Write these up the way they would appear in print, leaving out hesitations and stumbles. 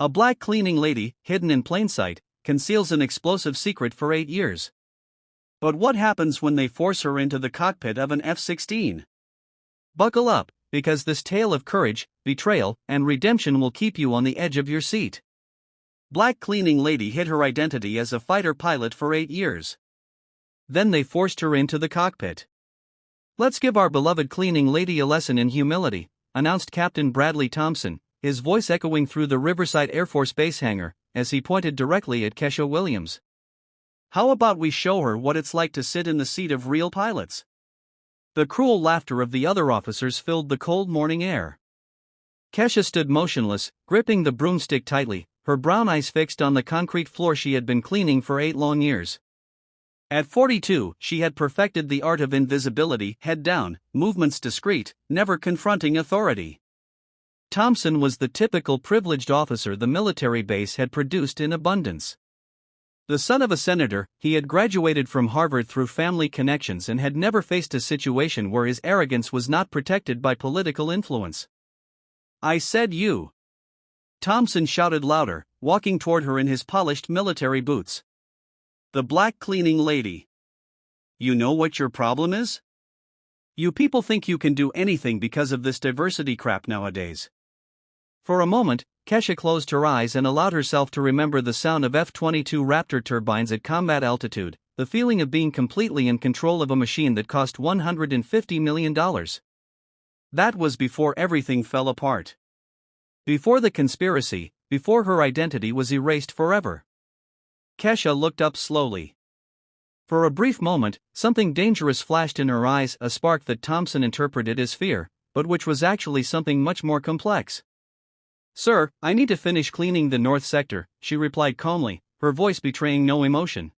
A black cleaning lady, hidden in plain sight, conceals an explosive secret for 8 years. But what happens when they force her into the cockpit of an F-16? Buckle up, because this tale of courage, betrayal, and redemption will keep you on the edge of your seat. Black cleaning lady hid her identity as a fighter pilot for 8 years. Then they forced her into the cockpit. "Let's give our beloved cleaning lady a lesson in humility," announced Captain Bradley Thompson, his voice echoing through the Riverside Air Force Base hangar, as he pointed directly at Kesha Williams. "How about we show her what it's like to sit in the seat of real pilots?" The cruel laughter of the other officers filled the cold morning air. Kesha stood motionless, gripping the broomstick tightly, her brown eyes fixed on the concrete floor she had been cleaning for 8 long years. At 42, she had perfected the art of invisibility, head down, movements discreet, never confronting authority. Thompson was the typical privileged officer the military base had produced in abundance. The son of a senator, he had graduated from Harvard through family connections and had never faced a situation where his arrogance was not protected by political influence. "I said you." Thompson shouted louder, walking toward her in his polished military boots. "The black cleaning lady. You know what your problem is? You people think you can do anything because of this diversity crap nowadays." For a moment, Kesha closed her eyes and allowed herself to remember the sound of F-22 Raptor turbines at combat altitude, the feeling of being completely in control of a machine that cost $150 million. That was before everything fell apart. Before the conspiracy, before her identity was erased forever. Kesha looked up slowly. For a brief moment, something dangerous flashed in her eyes, a spark that Thompson interpreted as fear, but which was actually something much more complex. "Sir, I need to finish cleaning the north sector," she replied calmly, her voice betraying no emotion.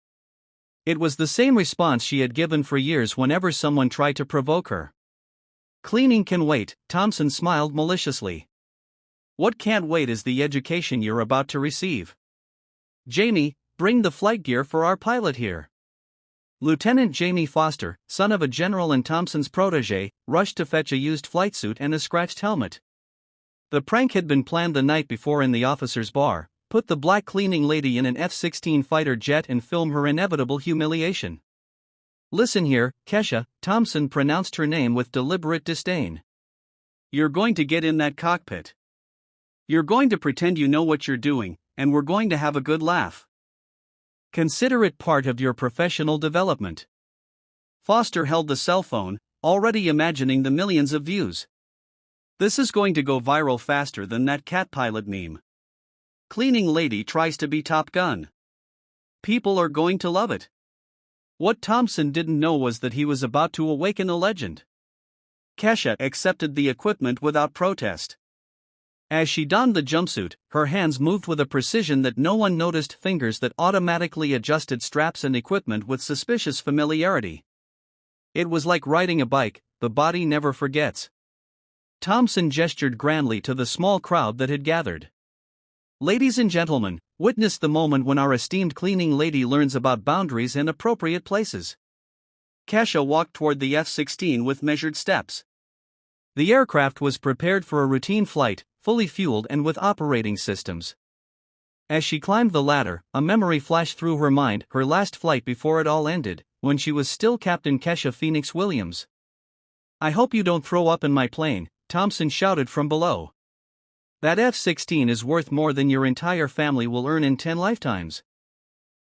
It was the same response she had given for years whenever someone tried to provoke her. "Cleaning can wait," Thompson smiled maliciously. "What can't wait is the education you're about to receive. Jamie, bring the flight gear for our pilot here." Lieutenant Jamie Foster, son of a general and Thompson's protege, rushed to fetch a used flight suit and a scratched helmet. The prank had been planned the night before in the officer's bar: put the black cleaning lady in an F-16 fighter jet and film her inevitable humiliation. "Listen here, Kesha," Thompson pronounced her name with deliberate disdain. "You're going to get in that cockpit. You're going to pretend you know what you're doing, and we're going to have a good laugh. Consider it part of your professional development." Foster held the cell phone, already imagining the millions of views. "This is going to go viral faster than that cat pilot meme. Cleaning lady tries to be Top Gun. People are going to love it." What Thompson didn't know was that he was about to awaken a legend. Kesha accepted the equipment without protest. As she donned the jumpsuit, her hands moved with a precision that no one noticed, fingers that automatically adjusted straps and equipment with suspicious familiarity. It was like riding a bike, the body never forgets. Thompson gestured grandly to the small crowd that had gathered. "Ladies and gentlemen, witness the moment when our esteemed cleaning lady learns about boundaries and appropriate places." Kesha walked toward the F-16 with measured steps. The aircraft was prepared for a routine flight, fully fueled and with operating systems. As she climbed the ladder, a memory flashed through her mind, her last flight before it all ended, when she was still Captain Kesha Phoenix Williams. "I hope you don't throw up in my plane," Thompson shouted from below. "That F-16 is worth more than your entire family will earn in 10 lifetimes."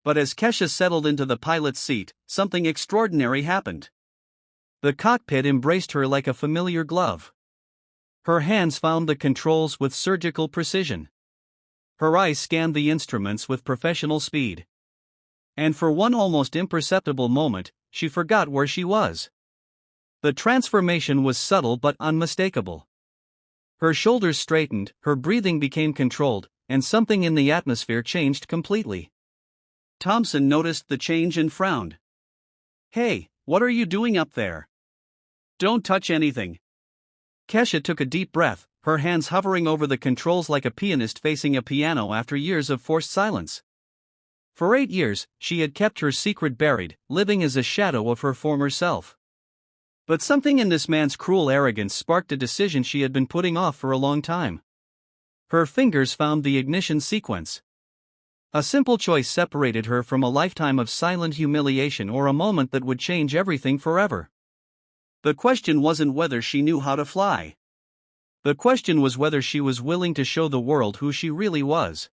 But as Kesha settled into the pilot's seat, something extraordinary happened. The cockpit embraced her like a familiar glove. Her hands found the controls with surgical precision. Her eyes scanned the instruments with professional speed. And for one almost imperceptible moment, she forgot where she was. The transformation was subtle but unmistakable. Her shoulders straightened, her breathing became controlled, and something in the atmosphere changed completely. Thompson noticed the change and frowned. "Hey, what are you doing up there? Don't touch anything." Kesha took a deep breath, her hands hovering over the controls like a pianist facing a piano after years of forced silence. For 8 years, she had kept her secret buried, living as a shadow of her former self. But something in this man's cruel arrogance sparked a decision she had been putting off for a long time. Her fingers found the ignition sequence. A simple choice separated her from a lifetime of silent humiliation or a moment that would change everything forever. The question wasn't whether she knew how to fly. The question was whether she was willing to show the world who she really was.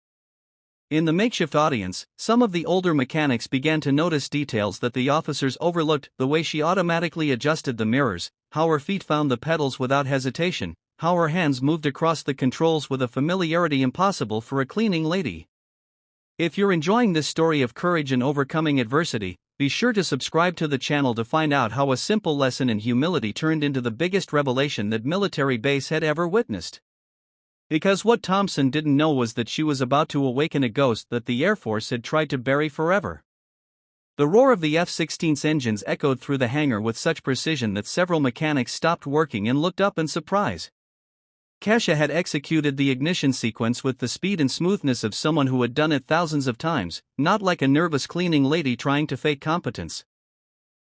In the makeshift audience, some of the older mechanics began to notice details that the officers overlooked: the way she automatically adjusted the mirrors, how her feet found the pedals without hesitation, how her hands moved across the controls with a familiarity impossible for a cleaning lady. If you're enjoying this story of courage and overcoming adversity, be sure to subscribe to the channel to find out how a simple lesson in humility turned into the biggest revelation that military base had ever witnessed. Because what Thompson didn't know was that she was about to awaken a ghost that the Air Force had tried to bury forever. The roar of the F-16's engines echoed through the hangar with such precision that several mechanics stopped working and looked up in surprise. Kesha had executed the ignition sequence with the speed and smoothness of someone who had done it thousands of times, not like a nervous cleaning lady trying to fake competence.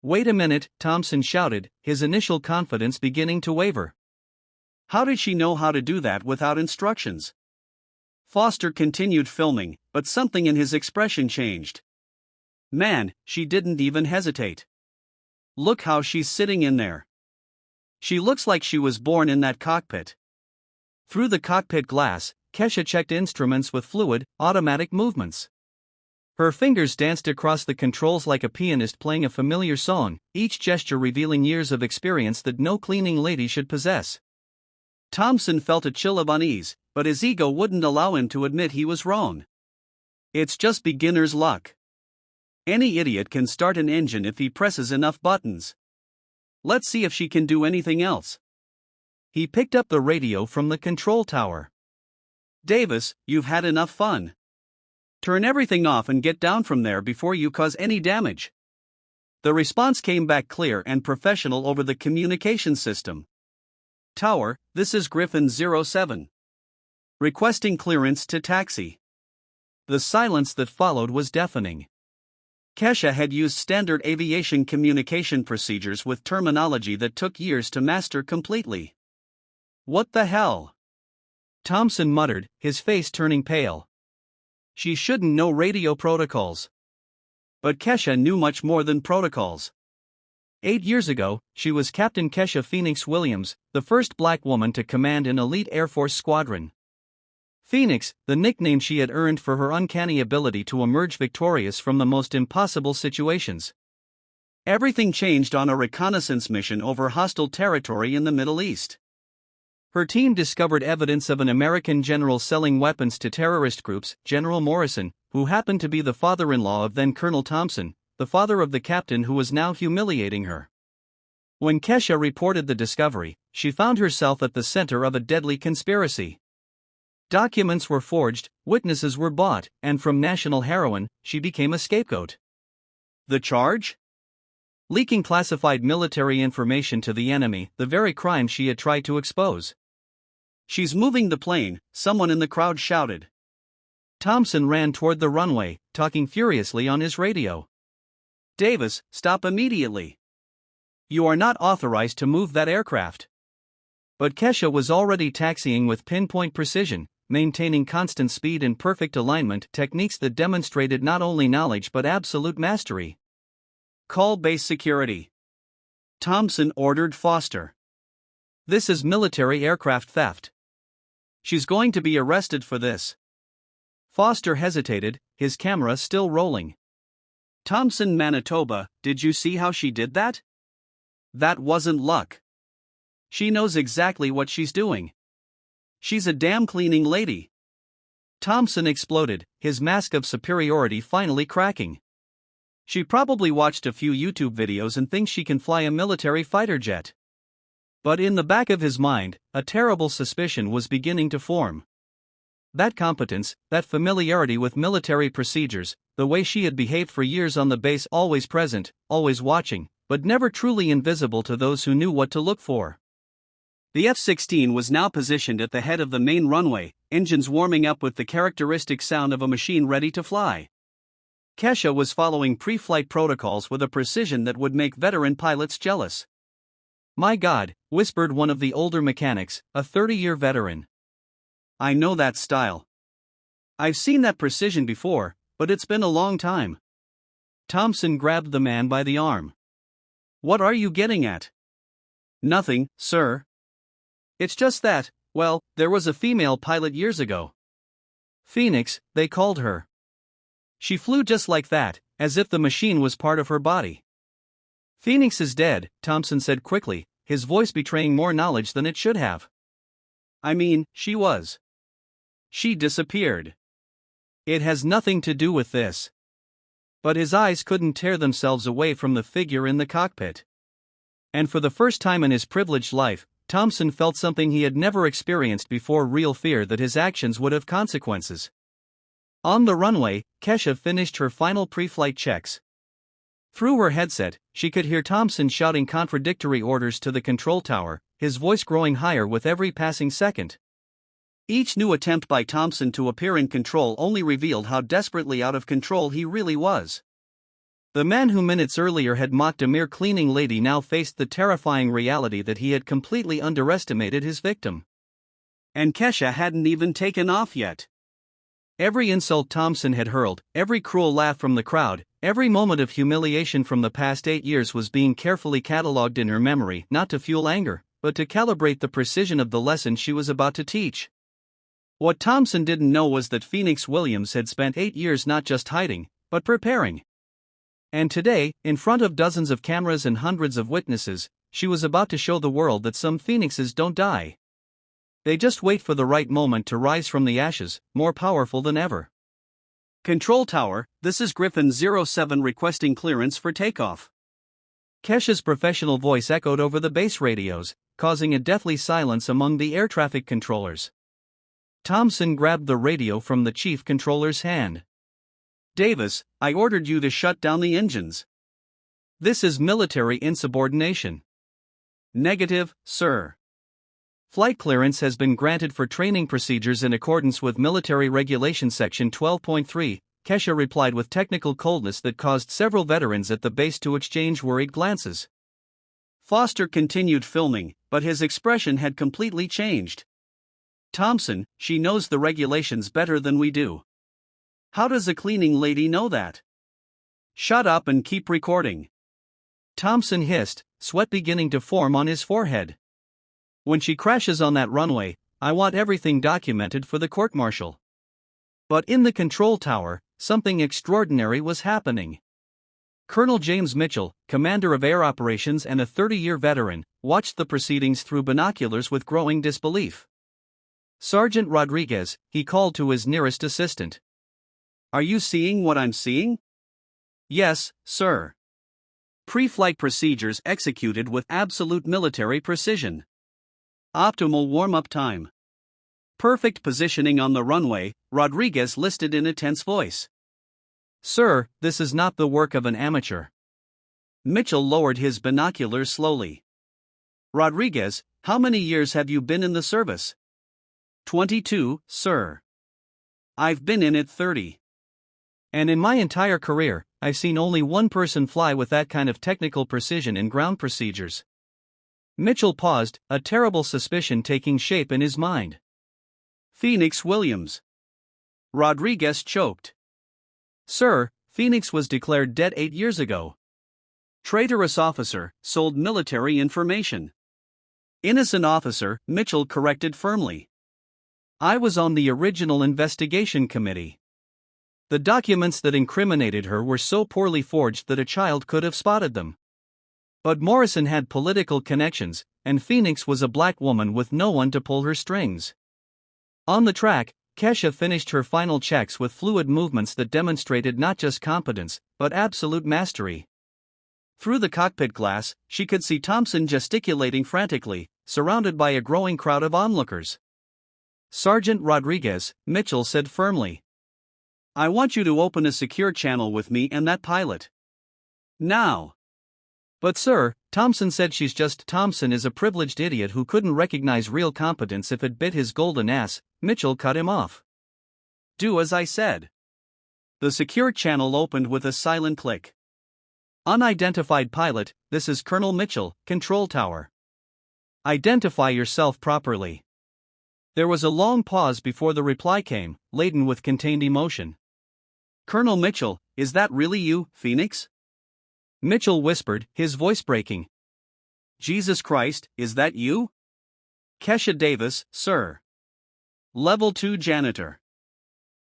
"Wait a minute," Thompson shouted, his initial confidence beginning to waver. How did she know how to do that without instructions? Foster continued filming, but something in his expression changed. Man, she didn't even hesitate. Look how she's sitting in there. She looks like she was born in that cockpit. Through the cockpit glass, Kesha checked instruments with fluid, automatic movements. Her fingers danced across the controls like a pianist playing a familiar song, each gesture revealing years of experience that no cleaning lady should possess. Thompson felt a chill of unease, but his ego wouldn't allow him to admit he was wrong. It's just beginner's luck. Any idiot can start an engine if he presses enough buttons. Let's see if she can do anything else. He picked up the radio from the control tower. "Davis, you've had enough fun. Turn everything off and get down from there before you cause any damage." The response came back clear and professional over the communication system. "Tower, this is Griffin 07. Requesting clearance to taxi." The silence that followed was deafening. Kesha had used standard aviation communication procedures with terminology that took years to master completely. "What the hell?" Thompson muttered, his face turning pale. She shouldn't know radio protocols. But Kesha knew much more than protocols. 8 years ago, she was Captain Kesha Phoenix Williams, the first black woman to command an elite Air Force squadron. Phoenix, the nickname she had earned for her uncanny ability to emerge victorious from the most impossible situations. Everything changed on a reconnaissance mission over hostile territory in the Middle East. Her team discovered evidence of an American general selling weapons to terrorist groups, General Morrison, who happened to be the father-in-law of then Colonel Thompson, the father of the captain who was now humiliating her. When Kesha reported the discovery, she found herself at the center of a deadly conspiracy. Documents were forged, witnesses were bought, and from national heroine, she became a scapegoat. The charge? Leaking classified military information to the enemy, the very crime she had tried to expose. "She's moving the plane," someone in the crowd shouted. Thompson ran toward the runway, talking furiously on his radio. "Davis, stop immediately. You are not authorized to move that aircraft." But Kesha was already taxiing with pinpoint precision, maintaining constant speed and perfect alignment, techniques that demonstrated not only knowledge but absolute mastery. "Call base security," Thompson ordered Foster. "This is military aircraft theft. She's going to be arrested for this." Foster hesitated, his camera still rolling. "Thompson, Manitoba, did you see how she did that? That wasn't luck. She knows exactly what she's doing. She's a damn cleaning lady." Thompson exploded, his mask of superiority finally cracking. "She probably watched a few YouTube videos and thinks she can fly a military fighter jet." But in the back of his mind, a terrible suspicion was beginning to form. That competence, that familiarity with military procedures, the way she had behaved for years on the base, always present, always watching, but never truly invisible to those who knew what to look for. The F-16 was now positioned at the head of the main runway, engines warming up with the characteristic sound of a machine ready to fly. Kesha was following pre-flight protocols with a precision that would make veteran pilots jealous. "My God," whispered one of the older mechanics, a 30-year veteran. I know that style. I've seen that precision before, but it's been a long time. Thompson grabbed the man by the arm. What are you getting at? Nothing, sir. It's just that, well, there was a female pilot years ago. Phoenix, they called her. She flew just like that, as if the machine was part of her body. Phoenix is dead, Thompson said quickly, his voice betraying more knowledge than it should have. I mean, she was. She disappeared. It has nothing to do with this. But his eyes couldn't tear themselves away from the figure in the cockpit. And for the first time in his privileged life, Thompson felt something he had never experienced before: real fear that his actions would have consequences. On the runway, Kesha finished her final pre-flight checks. Through her headset, she could hear Thompson shouting contradictory orders to the control tower, his voice growing higher with every passing second. Each new attempt by Thompson to appear in control only revealed how desperately out of control he really was. The man who minutes earlier had mocked a mere cleaning lady now faced the terrifying reality that he had completely underestimated his victim. And Kesha hadn't even taken off yet. Every insult Thompson had hurled, every cruel laugh from the crowd, every moment of humiliation from the past 8 years was being carefully catalogued in her memory, not to fuel anger, but to calibrate the precision of the lesson she was about to teach. What Thompson didn't know was that Phoenix Williams had spent 8 years not just hiding, but preparing. And today, in front of dozens of cameras and hundreds of witnesses, she was about to show the world that some phoenixes don't die. They just wait for the right moment to rise from the ashes, more powerful than ever. Control tower, this is Griffin 07 requesting clearance for takeoff. Kesha's professional voice echoed over the base radios, causing a deathly silence among the air traffic controllers. Thompson grabbed the radio from the chief controller's hand. Davis, I ordered you to shut down the engines. This is military insubordination. Negative, sir. Flight clearance has been granted for training procedures in accordance with Military Regulation Section 12.3, Kesha replied with technical coldness that caused several veterans at the base to exchange worried glances. Foster continued filming, but his expression had completely changed. Thompson, she knows the regulations better than we do. How does a cleaning lady know that? Shut up and keep recording. Thompson hissed, sweat beginning to form on his forehead. When she crashes on that runway, I want everything documented for the court-martial. But in the control tower, something extraordinary was happening. Colonel James Mitchell, commander of air operations and a 30-year veteran, watched the proceedings through binoculars with growing disbelief. Sergeant Rodriguez, he called to his nearest assistant. Are you seeing what I'm seeing? Yes, sir. Pre-flight procedures executed with absolute military precision. Optimal warm-up time. Perfect positioning on the runway, Rodriguez listed in a tense voice. Sir, this is not the work of an amateur. Mitchell lowered his binoculars slowly. Rodriguez, how many years have you been in the service? 22, sir. I've been in it 30. And in my entire career, I've seen only one person fly with that kind of technical precision in ground procedures. Mitchell paused, a terrible suspicion taking shape in his mind. Phoenix Williams. Rodriguez choked. Sir, Phoenix was declared dead 8 years ago. Traitorous officer, sold military information. Innocent officer, Mitchell corrected firmly. I was on the original investigation committee. The documents that incriminated her were so poorly forged that a child could have spotted them. But Morrison had political connections, and Phoenix was a black woman with no one to pull her strings. On the track, Kesha finished her final checks with fluid movements that demonstrated not just competence, but absolute mastery. Through the cockpit glass, she could see Thompson gesticulating frantically, surrounded by a growing crowd of onlookers. Sergeant Rodriguez, Mitchell said firmly. I want you to open a secure channel with me and that pilot. Now. But sir, Thompson said she's just. Thompson is a privileged idiot who couldn't recognize real competence if it bit his golden ass. Mitchell cut him off. Do as I said. The secure channel opened with a silent click. Unidentified pilot, this is Colonel Mitchell, control tower. Identify yourself properly. There was a long pause before the reply came, laden with contained emotion. "Colonel Mitchell, is that really you, Phoenix?" Mitchell whispered, his voice breaking. "Jesus Christ, is that you?" "Kesha Davis, sir. Level 2 janitor."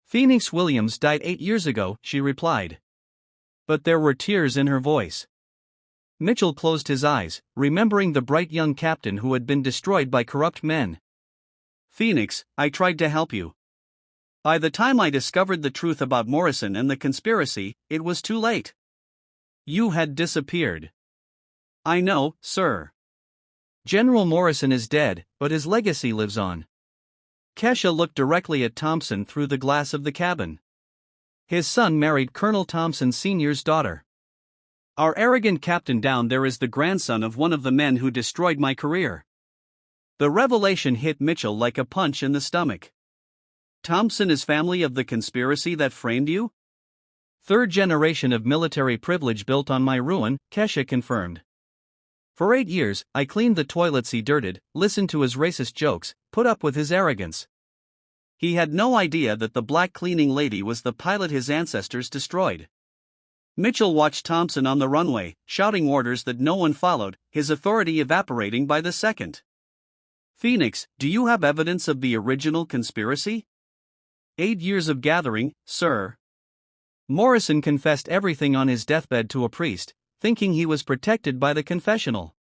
"Phoenix Williams died 8 years ago," she replied. But there were tears in her voice. Mitchell closed his eyes, remembering the bright young captain who had been destroyed by corrupt men. "Phoenix, I tried to help you. By the time I discovered the truth about Morrison and the conspiracy, it was too late. You had disappeared." "I know, sir. General Morrison is dead, but his legacy lives on." Kesha looked directly at Thompson through the glass of the cabin. His son married Colonel Thompson Sr.'s daughter. "Our arrogant captain down there is the grandson of one of the men who destroyed my career." The revelation hit Mitchell like a punch in the stomach. "Thompson is family of the conspiracy that framed you?" "Third generation of military privilege built on my ruin," Kesha confirmed. "For 8 years, I cleaned the toilets he dirted, listened to his racist jokes, put up with his arrogance. He had no idea that the black cleaning lady was the pilot his ancestors destroyed." Mitchell watched Thompson on the runway, shouting orders that no one followed, his authority evaporating by the second. "Phoenix, do you have evidence of the original conspiracy?" 8 years of gathering, sir. Morrison confessed everything on his deathbed to a priest, thinking he was protected by the confessional.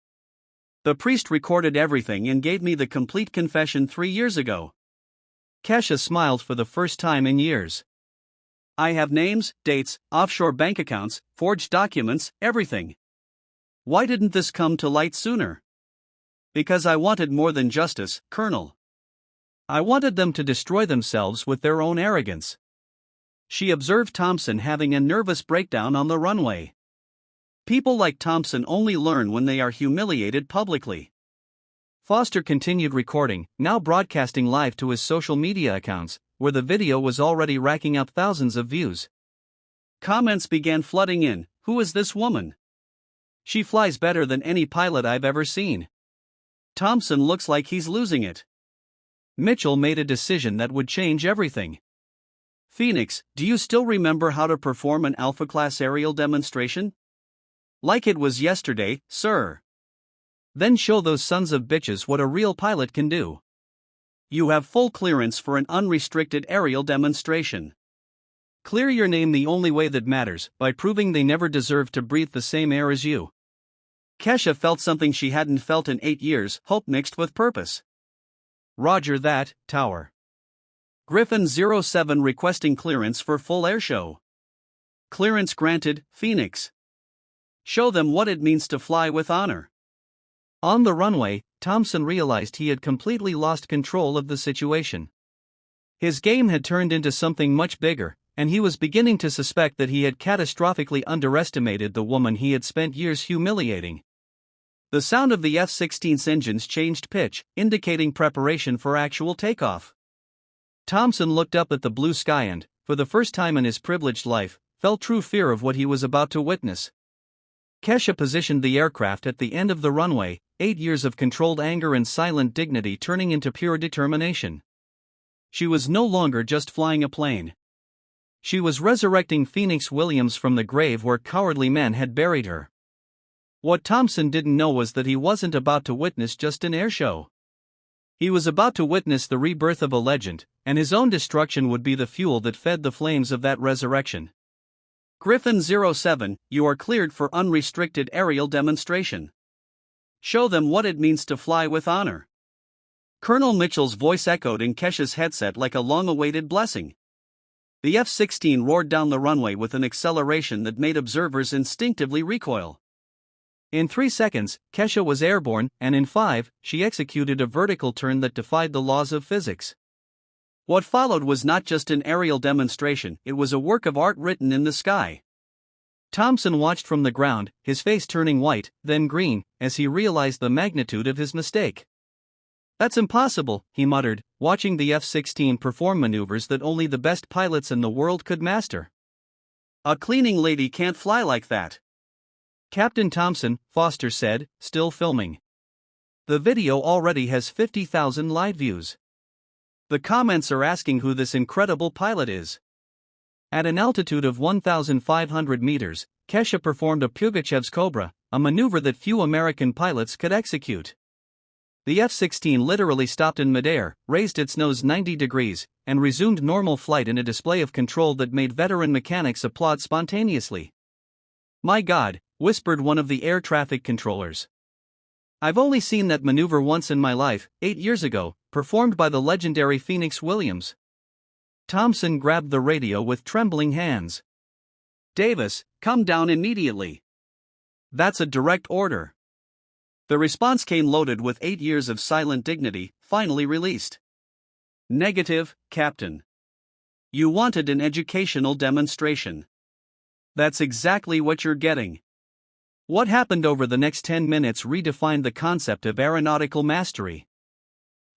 The priest recorded everything and gave me the complete confession 3 years ago. Kesha smiled for the first time in years. "I have names, dates, offshore bank accounts, forged documents, everything. Why didn't this come to light sooner?" "Because I wanted more than justice, Colonel. I wanted them to destroy themselves with their own arrogance." She observed Thompson having a nervous breakdown on the runway. People like Thompson only learn when they are humiliated publicly. Foster continued recording, now broadcasting live to his social media accounts, where the video was already racking up thousands of views. Comments began flooding in. "Who is this woman? She flies better than any pilot I've ever seen. Thompson looks like he's losing it." Mitchell made a decision that would change everything. "Phoenix, do you still remember how to perform an Alpha-class aerial demonstration?" "Like it was yesterday, sir." "Then show those sons of bitches what a real pilot can do." "You have full clearance for an unrestricted aerial demonstration. Clear your name the only way that matters, by proving they never deserve to breathe the same air as you." Kesha felt something she hadn't felt in 8 years, hope mixed with purpose. "Roger that, Tower. Griffin 07 requesting clearance for full airshow." "Clearance granted, Phoenix. Show them what it means to fly with honor." On the runway, Thompson realized he had completely lost control of the situation. His game had turned into something much bigger, and he was beginning to suspect that he had catastrophically underestimated the woman he had spent years humiliating. The sound of the F-16's engines changed pitch, indicating preparation for actual takeoff. Thompson looked up at the blue sky and, for the first time in his privileged life, felt true fear of what he was about to witness. Kesha positioned the aircraft at the end of the runway, 8 years of controlled anger and silent dignity turning into pure determination. She was no longer just flying a plane. She was resurrecting Phoenix Williams from the grave where cowardly men had buried her. What Thompson didn't know was that he wasn't about to witness just an airshow. He was about to witness the rebirth of a legend, and his own destruction would be the fuel that fed the flames of that resurrection. "Griffin 07, you are cleared for unrestricted aerial demonstration. Show them what it means to fly with honor." Colonel Mitchell's voice echoed in Kesha's headset like a long-awaited blessing. The F-16 roared down the runway with an acceleration that made observers instinctively recoil. In 3 seconds, Kesha was airborne, and in 5, she executed a vertical turn that defied the laws of physics. What followed was not just an aerial demonstration, it was a work of art written in the sky. Thompson watched from the ground, his face turning white, then green, as he realized the magnitude of his mistake. "That's impossible," he muttered, watching the F-16 perform maneuvers that only the best pilots in the world could master. "A cleaning lady can't fly like that." "Captain Thompson," Foster said, still filming. "The video already has 50,000 live views. The comments are asking who this incredible pilot is. At an altitude of 1,500 meters, Kesha performed a Pugachev's Cobra, a maneuver that few American pilots could execute. The F-16 literally stopped in midair, raised its nose 90 degrees, and resumed normal flight in a display of control that made veteran mechanics applaud spontaneously. "My God," whispered one of the air traffic controllers. "I've only seen that maneuver once in my life, 8 years ago, performed by the legendary Phoenix Williams." Thompson grabbed the radio with trembling hands. "Davis, come down immediately. That's a direct order." The response came loaded with 8 years of silent dignity, finally released. "Negative, Captain. You wanted an educational demonstration. That's exactly what you're getting." What happened over the next 10 minutes redefined the concept of aeronautical mastery.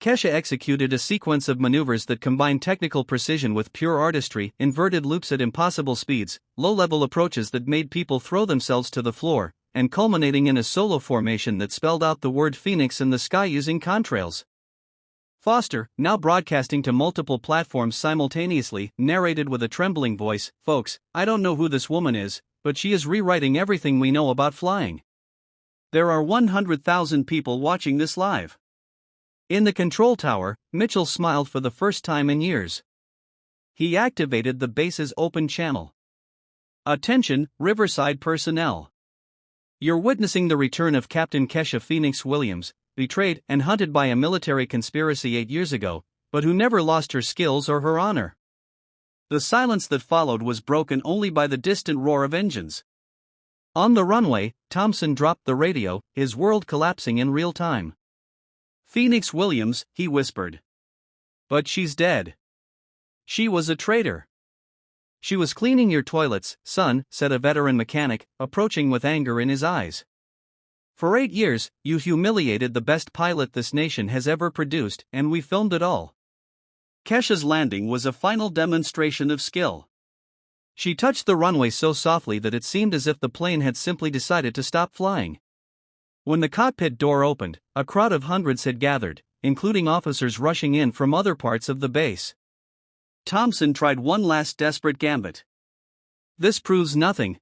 Kesha executed a sequence of maneuvers that combined technical precision with pure artistry, inverted loops at impossible speeds, low-level approaches that made people throw themselves to the floor, and culminating in a solo formation that spelled out the word Phoenix in the sky using contrails. Foster, now broadcasting to multiple platforms simultaneously, narrated with a trembling voice, "Folks, I don't know who this woman is, but she is rewriting everything we know about flying. There are 100,000 people watching this live." In the control tower, Mitchell smiled for the first time in years. He activated the base's open channel. "Attention, Riverside personnel. You're witnessing the return of Captain Kesha Phoenix Williams, betrayed and hunted by a military conspiracy 8 years ago, but who never lost her skills or her honor." The silence that followed was broken only by the distant roar of engines. On the runway, Thompson dropped the radio, his world collapsing in real time. "Phoenix Williams," he whispered. "But she's dead. She was a traitor." "She was cleaning your toilets, son," said a veteran mechanic, approaching with anger in his eyes. "For 8 years, you humiliated the best pilot this nation has ever produced, and we filmed it all." Kesha's landing was a final demonstration of skill. She touched the runway so softly that it seemed as if the plane had simply decided to stop flying. When the cockpit door opened, a crowd of hundreds had gathered, including officers rushing in from other parts of the base. Thompson tried one last desperate gambit. "This proves nothing.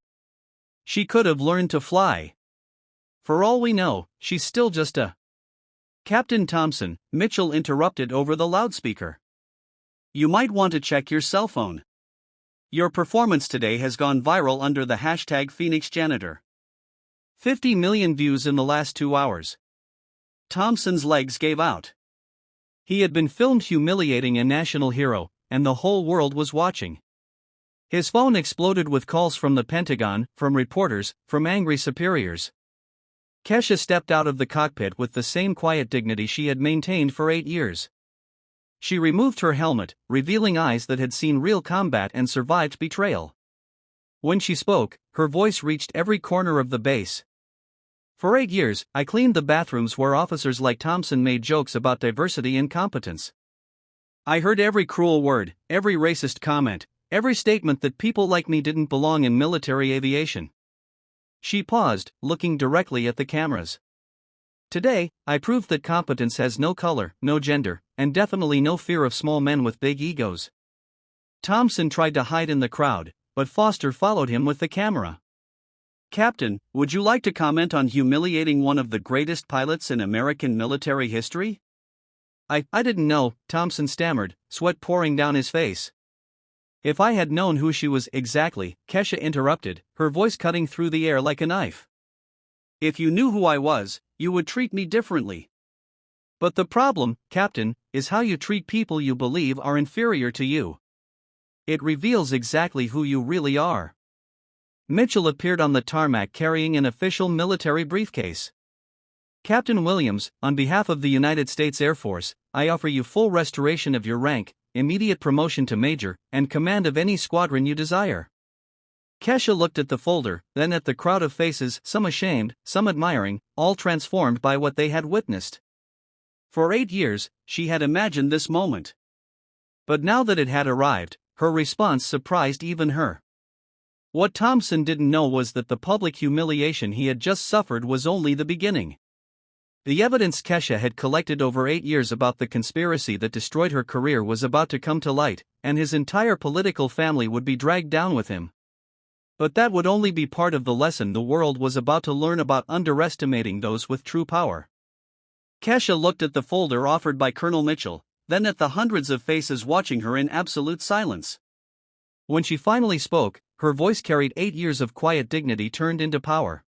She could have learned to fly. For all we know, she's still just a—" "Captain Thompson," Mitchell interrupted over the loudspeaker. "You might want to check your cell phone. Your performance today has gone viral under the hashtag #PhoenixJanitor. 50 million views in the last 2 hours. Thompson's legs gave out. He had been filmed humiliating a national hero, and the whole world was watching. His phone exploded with calls from the Pentagon, from reporters, from angry superiors. Kesha stepped out of the cockpit with the same quiet dignity she had maintained for 8 years. She removed her helmet, revealing eyes that had seen real combat and survived betrayal. When she spoke, her voice reached every corner of the base. "For 8 years, I cleaned the bathrooms where officers like Thompson made jokes about diversity and competence. I heard every cruel word, every racist comment, every statement that people like me didn't belong in military aviation." She paused, looking directly at the cameras. "Today, I proved that competence has no color, no gender, and definitely no fear of small men with big egos." Thompson tried to hide in the crowd, but Foster followed him with the camera. "Captain, would you like to comment on humiliating one of the greatest pilots in American military history?" I didn't know," Thompson stammered, sweat pouring down his face. "If I had known who she was exactly," Kesha interrupted, her voice cutting through the air like a knife. "If you knew who I was, you would treat me differently. But the problem, Captain, is how you treat people you believe are inferior to you. It reveals exactly who you really are." Mitchell appeared on the tarmac carrying an official military briefcase. "Captain Williams, on behalf of the United States Air Force, I offer you full restoration of your rank, immediate promotion to major, and command of any squadron you desire." Kesha looked at the folder, then at the crowd of faces, some ashamed, some admiring, all transformed by what they had witnessed. For 8 years, she had imagined this moment. But now that it had arrived, her response surprised even her. What Thompson didn't know was that the public humiliation he had just suffered was only the beginning. The evidence Kesha had collected over 8 years about the conspiracy that destroyed her career was about to come to light, and his entire political family would be dragged down with him. But that would only be part of the lesson the world was about to learn about underestimating those with true power. Kesha looked at the folder offered by Colonel Mitchell, then at the hundreds of faces watching her in absolute silence. When she finally spoke, her voice carried 8 years of quiet dignity turned into power.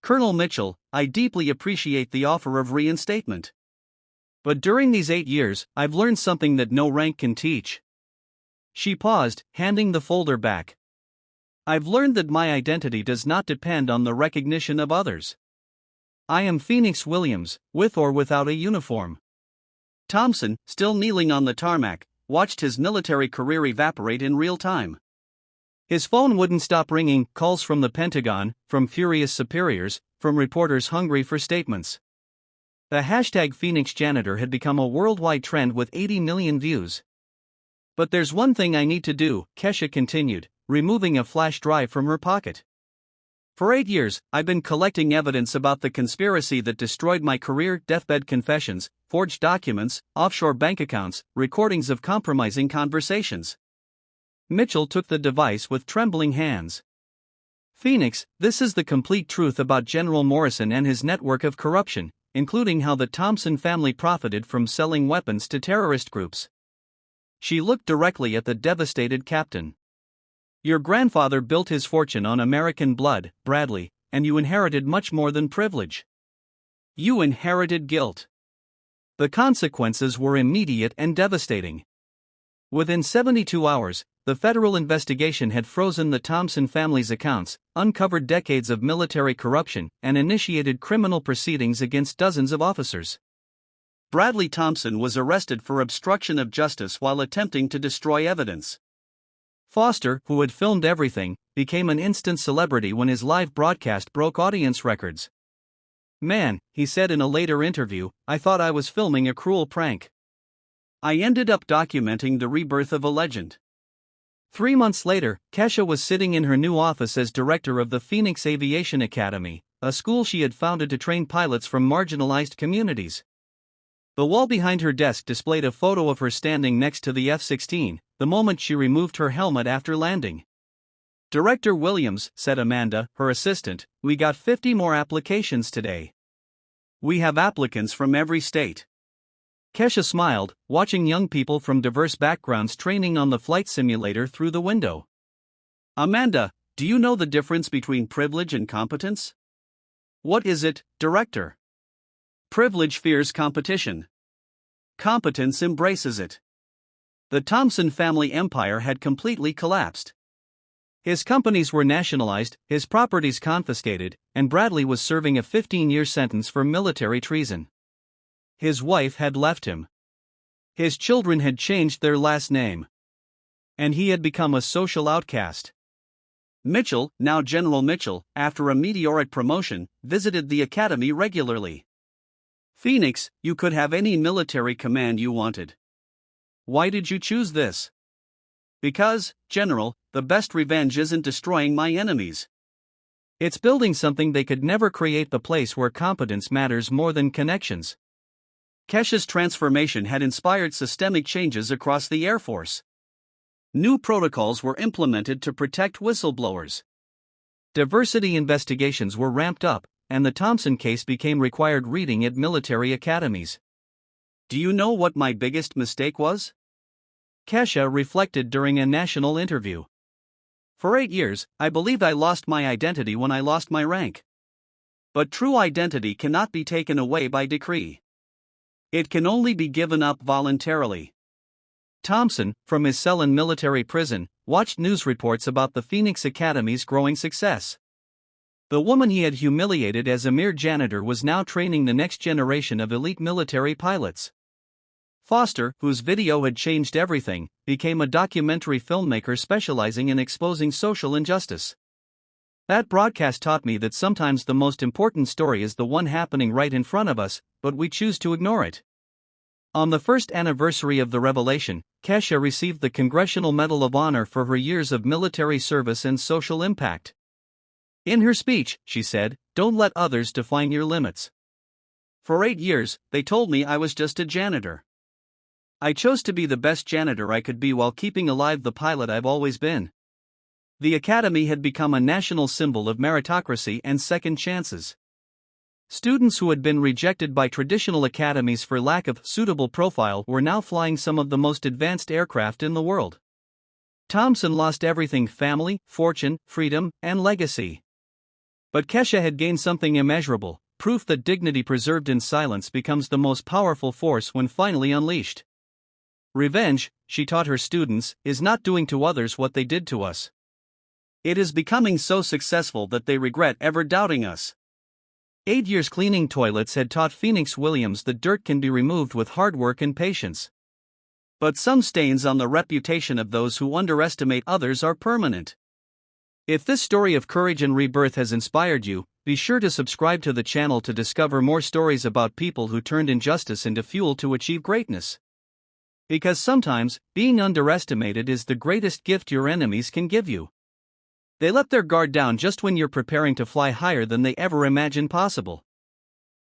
"Colonel Mitchell, I deeply appreciate the offer of reinstatement. But during these 8 years, I've learned something that no rank can teach." She paused, handing the folder back. "I've learned that my identity does not depend on the recognition of others. I am Phoenix Williams, with or without a uniform." Thompson, still kneeling on the tarmac, watched his military career evaporate in real time. His phone wouldn't stop ringing, calls from the Pentagon, from furious superiors, from reporters hungry for statements. The hashtag Phoenix Janitor had become a worldwide trend with 80 million views. "But there's one thing I need to do," Kesha continued, removing a flash drive from her pocket. "For 8 years, I've been collecting evidence about the conspiracy that destroyed my career: deathbed confessions, forged documents, offshore bank accounts, recordings of compromising conversations." Mitchell took the device with trembling hands. "Phoenix, this is the complete truth about General Morrison and his network of corruption, including how the Thompson family profited from selling weapons to terrorist groups." She looked directly at the devastated captain. "Your grandfather built his fortune on American blood, Bradley, and you inherited much more than privilege. You inherited guilt. The consequences were immediate and devastating. Within 72 hours, the federal investigation had frozen the Thompson family's accounts, uncovered decades of military corruption, and initiated criminal proceedings against dozens of officers. Bradley Thompson was arrested for obstruction of justice while attempting to destroy evidence. Foster, who had filmed everything, became an instant celebrity when his live broadcast broke audience records. "Man," he said in a later interview, "I thought I was filming a cruel prank. I ended up documenting the rebirth of a legend." 3 months later, Kesha was sitting in her new office as director of the Phoenix Aviation Academy, a school she had founded to train pilots from marginalized communities. The wall behind her desk displayed a photo of her standing next to the F-16, the moment she removed her helmet after landing. "Director Williams," said Amanda, her assistant, "we got 50 more applications today. We have applicants from every state." Kesha smiled, watching young people from diverse backgrounds training on the flight simulator through the window. "Amanda, do you know the difference between privilege and competence?" "What is it, Director?" "Privilege fears competition. Competence embraces it." The Thompson family empire had completely collapsed. His companies were nationalized, his properties confiscated, and Bradley was serving a 15-year sentence for military treason. His wife had left him. His children had changed their last name. And he had become a social outcast. Mitchell, now General Mitchell, after a meteoric promotion, visited the academy regularly. "Phoenix, you could have any military command you wanted. Why did you choose this?" "Because, General, the best revenge isn't destroying my enemies. It's building something they could never create, the place where competence matters more than connections." Kesha's transformation had inspired systemic changes across the Air Force. New protocols were implemented to protect whistleblowers. Diversity investigations were ramped up, and the Thompson case became required reading at military academies. "Do you know what my biggest mistake was?" Kesha reflected during a national interview. "For 8 years, I believed I lost my identity when I lost my rank. But true identity cannot be taken away by decree. It can only be given up voluntarily." Thompson, from his cell in military prison, watched news reports about the Phoenix Academy's growing success. The woman he had humiliated as a mere janitor was now training the next generation of elite military pilots. Foster, whose video had changed everything, became a documentary filmmaker specializing in exposing social injustice. "That broadcast taught me that sometimes the most important story is the one happening right in front of us, but we choose to ignore it." On the first anniversary of the revelation, Kesha received the Congressional Medal of Honor for her years of military service and social impact. In her speech, she said, "Don't let others define your limits. For 8 years, they told me I was just a janitor. I chose to be the best janitor I could be while keeping alive the pilot I've always been. The academy had become a national symbol of meritocracy and second chances. Students who had been rejected by traditional academies for lack of suitable profile were now flying some of the most advanced aircraft in the world. Thompson lost everything: family, fortune, freedom, and legacy. But Kesha had gained something immeasurable, proof that dignity preserved in silence becomes the most powerful force when finally unleashed. Revenge, she taught her students, is not doing to others what they did to us. It is becoming so successful that they regret ever doubting us. 8 years cleaning toilets had taught Phoenix Williams that dirt can be removed with hard work and patience. But some stains on the reputation of those who underestimate others are permanent. If this story of courage and rebirth has inspired you, be sure to subscribe to the channel to discover more stories about people who turned injustice into fuel to achieve greatness. Because sometimes, being underestimated is the greatest gift your enemies can give you. They let their guard down just when you're preparing to fly higher than they ever imagined possible.